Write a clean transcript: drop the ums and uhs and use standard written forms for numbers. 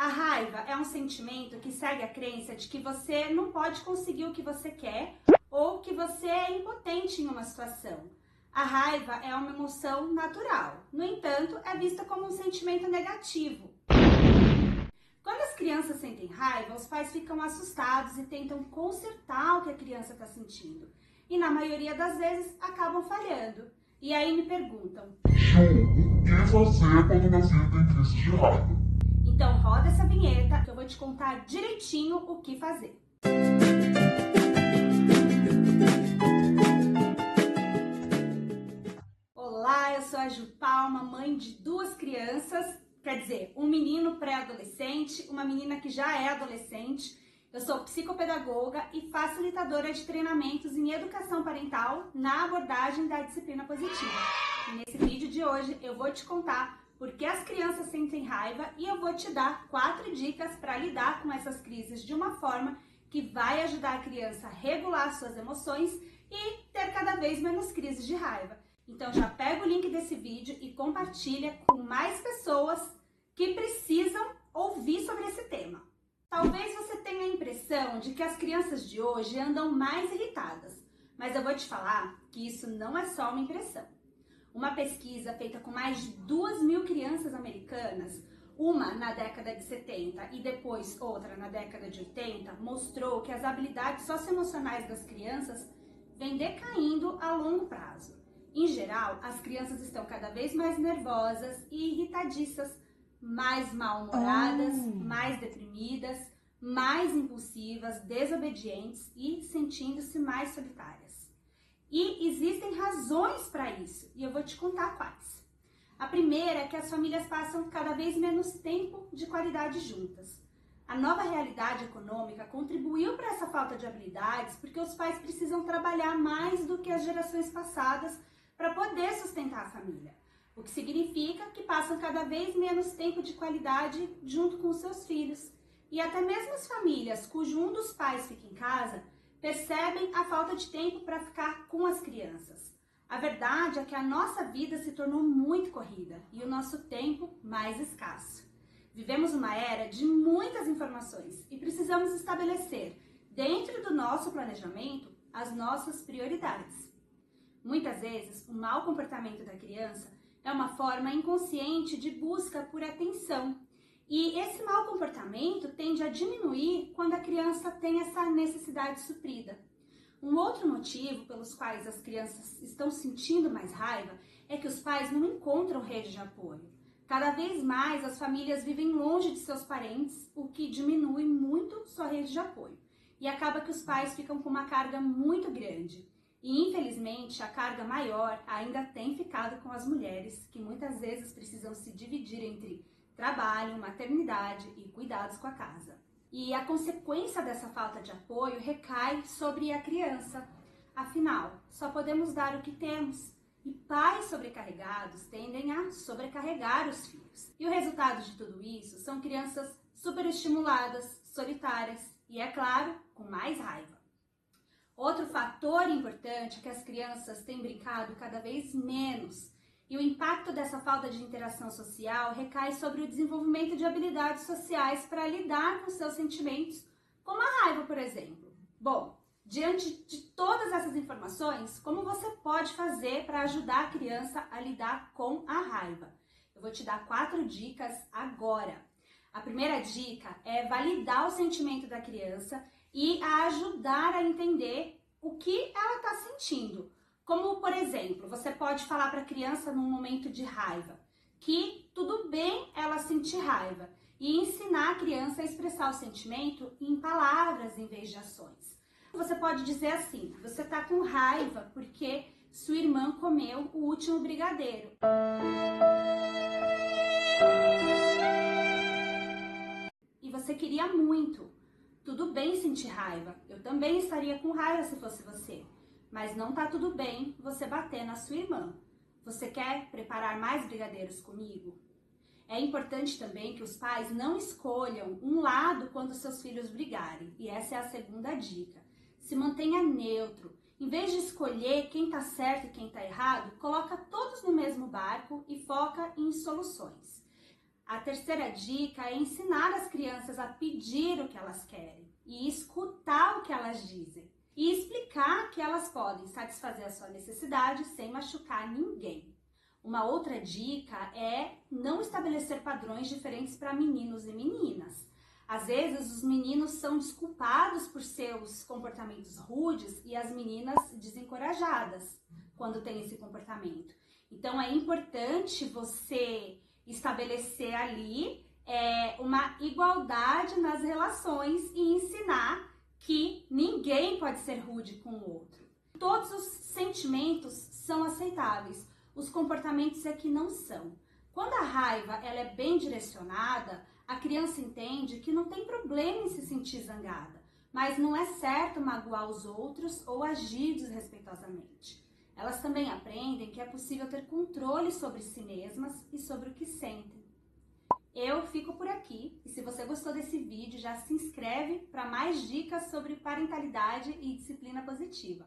A raiva é um sentimento que segue a crença de que você não pode conseguir o que você quer ou que você é impotente em uma situação. A raiva é uma emoção natural, no entanto, é vista como um sentimento negativo. Quando as crianças sentem raiva, os pais ficam assustados e tentam consertar o que a criança está sentindo. E na maioria das vezes acabam falhando. E aí me perguntam: Ju, o que fazer quando meu filho tem crise de raiva? Então roda essa vinheta que eu vou te contar direitinho o que fazer. Olá, eu sou a Ju Palma, mãe de 2 crianças, quer dizer, um menino pré-adolescente, uma menina que já é adolescente. Eu sou psicopedagoga e facilitadora de treinamentos em educação parental na abordagem da disciplina positiva. E nesse vídeo de hoje eu vou te contar por que as crianças sentem raiva e eu vou te dar 4 dicas para lidar com essas crises de uma forma que vai ajudar a criança a regular suas emoções e ter cada vez menos crises de raiva. Então já pega o link desse vídeo e compartilha com mais pessoas que precisam ouvir sobre esse tema. Talvez você tenha a impressão de que as crianças de hoje andam mais irritadas, mas eu vou te falar que isso não é só uma impressão. Uma pesquisa feita com mais de 2.000 crianças americanas, uma na década de 70 e depois outra na década de 80, mostrou que as habilidades socioemocionais das crianças vêm decaindo a longo prazo. Em geral, as crianças estão cada vez mais nervosas e irritadiças, mais mal-humoradas, mais deprimidas, mais impulsivas, desobedientes e sentindo-se mais solitárias. E existem razões para isso, e eu vou te contar quais. A primeira é que as famílias passam cada vez menos tempo de qualidade juntas. A nova realidade econômica contribuiu para essa falta de habilidades porque os pais precisam trabalhar mais do que as gerações passadas para poder sustentar a família, o que significa que passam cada vez menos tempo de qualidade junto com os seus filhos. E até mesmo as famílias cujo um dos pais fica em casa percebem a falta de tempo para ficar com as crianças. A verdade é que a nossa vida se tornou muito corrida e o nosso tempo mais escasso. Vivemos uma era de muitas informações e precisamos estabelecer, dentro do nosso planejamento, as nossas prioridades. Muitas vezes, o mau comportamento da criança é uma forma inconsciente de busca por atenção. E esse mau comportamento tende a diminuir quando a criança tem essa necessidade suprida. Um outro motivo pelos quais as crianças estão sentindo mais raiva é que os pais não encontram rede de apoio. Cada vez mais as famílias vivem longe de seus parentes, o que diminui muito sua rede de apoio. E acaba que os pais ficam com uma carga muito grande. E infelizmente a carga maior ainda tem ficado com as mulheres, que muitas vezes precisam se dividir entre trabalho, maternidade e cuidados com a casa. E a consequência dessa falta de apoio recai sobre a criança. Afinal, só podemos dar o que temos. E pais sobrecarregados tendem a sobrecarregar os filhos. E o resultado de tudo isso são crianças superestimuladas, solitárias e, é claro, com mais raiva. Outro fator importante é que as crianças têm brincado cada vez menos. E o impacto dessa falta de interação social recai sobre o desenvolvimento de habilidades sociais para lidar com seus sentimentos, como a raiva, por exemplo. Bom, diante de todas essas informações, como você pode fazer para ajudar a criança a lidar com a raiva? Eu vou te dar 4 dicas agora. A primeira dica é validar o sentimento da criança e a ajudar a entender o que ela está sentindo. Como, por exemplo, você pode falar para a criança num momento de raiva que tudo bem ela sentir raiva e ensinar a criança a expressar o sentimento em palavras em vez de ações. Você pode dizer assim: você está com raiva porque sua irmã comeu o último brigadeiro. E você queria muito. Tudo bem sentir raiva. Eu também estaria com raiva se fosse você. Mas não tá tudo bem você bater na sua irmã. Você quer preparar mais brigadeiros comigo? É importante também que os pais não escolham um lado quando seus filhos brigarem. E essa é a segunda dica. Se mantenha neutro. Em vez de escolher quem tá certo e quem tá errado, coloca todos no mesmo barco e foca em soluções. A terceira dica é ensinar as crianças a pedir o que elas querem e escutar o que elas dizem e explicar que elas podem satisfazer a sua necessidade sem machucar ninguém. Uma outra dica é não estabelecer padrões diferentes para meninos e meninas. Às vezes os meninos são desculpados por seus comportamentos rudes e as meninas desencorajadas quando tem esse comportamento. Então é importante você estabelecer ali uma igualdade nas relações e ensinar que ninguém pode ser rude com o outro. Todos os sentimentos são aceitáveis, os comportamentos é que não são. Quando a raiva ela é bem direcionada, a criança entende que não tem problema em se sentir zangada, mas não é certo magoar os outros ou agir desrespeitosamente. Elas também aprendem que é possível ter controle sobre si mesmas e sobre o que sentem. Eu fico por aqui e se você gostou desse vídeo, já se inscreve para mais dicas sobre parentalidade e disciplina positiva.